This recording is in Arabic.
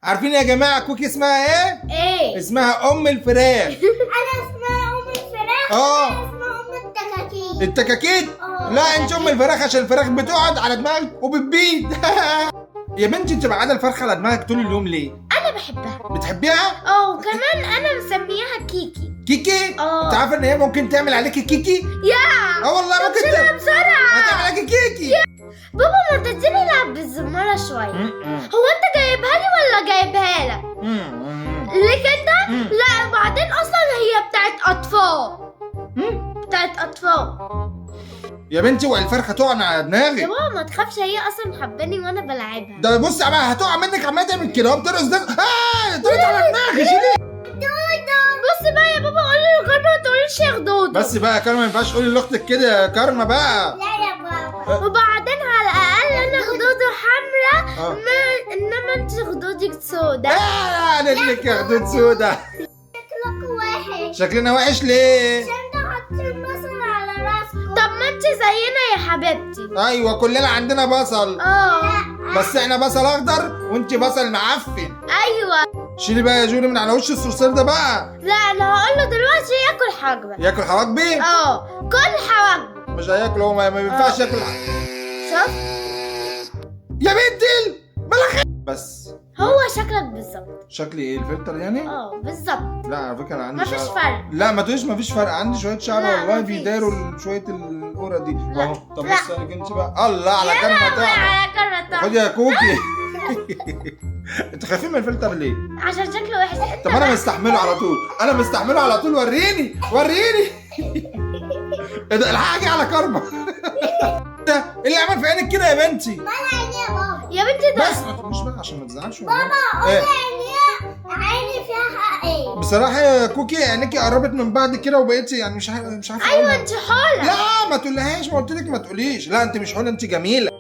عارفين يا جماعه كوكي اسمها ايه؟ ايه؟ اسمها ام الفراخ. انا اسمها ام الفراخ. اه انا اسمها ام التكاكيت. التكاكيت؟ لا انت ام الفراخ عشان الفراخ بتقعد على دماغك وبتبيض. يا بنتي انت معاده الفرخه على دماغك طول اليوم ليه؟ انا بحبها. بتحبيها؟ وكمان انا مسميها كيكي. كيكي؟ انت عارفه ان هي ممكن تعمل عليكي كيكي؟ يا والله ممكن شيلها بسرعه. هتعمل عليكي كيكي. بابا ما تديني نلعب بالزمارة شوية. هو انت جايبها لي ولا جايبها لك؟ ليك انت؟ لا وبعدين اصلا هي بتاعت اطفال. بتاعت اطفال. يا بنتي والفرخه تقع على يا دماغك. بابا ما تخافش هي اصلا حباني وانا بلعبها. ده بص بقى هتقع منك عماله تعمل كده وبترقص ده. طلعت على دماغي شيلي. بص بقى يا بابا قولي لكارما ما تقوليش يا خدودو. بس بقى يا كارما ما ينفعش تقولي لاختك كده يا كارما بقى. لا يا بابا. وبعدين على الاقل انا خدودو حمراء انما انت خدودك سودا. قالت لك يا خدود سودا. شكلك وحش. شكلنا وحش ليه؟ عشان حاطين بصل على راسك. طب ما انت زينا يا حبيبتي. ايوه كلنا عندنا بصل. بس احنا بصل اخضر وانت بصل معفن. ايوه. شيلي بقى يا جوري من على وش الصرصار ده بقى. لا انا هقول له دلوقتي ياكل حاجبه. ياكل حواجبي؟ كل حواجبه. مش هياكل هو ما ينفعش ياكل شوف يا بنتي بلخ. بس هو شكلك بالظبط. شكلي ايه الفلتر يعني؟ بالظبط. لا على فكره انا عندي مفيش شعر. فرق. لا ما تقوليش مفيش فرق، عندي شويه شعر لا، والله مفيش. بيداروا شويه القرى دي اهو. طب لا. بص انا انت بقى الله على كلمه طعمه. على كرة خد يا كوكي. انتوا خايفين من الفلتر ليه؟ عشان شكله وحش. طب انا مستحمله على طول، انا مستحمله على طول. وريني وريني. ايه ده الحاجه على كرمه. ده ايه اللي عمل في عينك كده يا بنتي؟ مال عيني يا بابا. يا بنتي ده بس ما تقوليش بقى عشان ما تزعلش. بابا قولي عيني فيها ايه؟ بصراحه يا كوكي عينيكي قربت من بعض كده وبقيتي يعني مش عارفه ايوه أقولها. انت حولة. لا ما تقولهاش، ما قلت لك ما تقوليش. لا انت مش حلوه، انت جميله.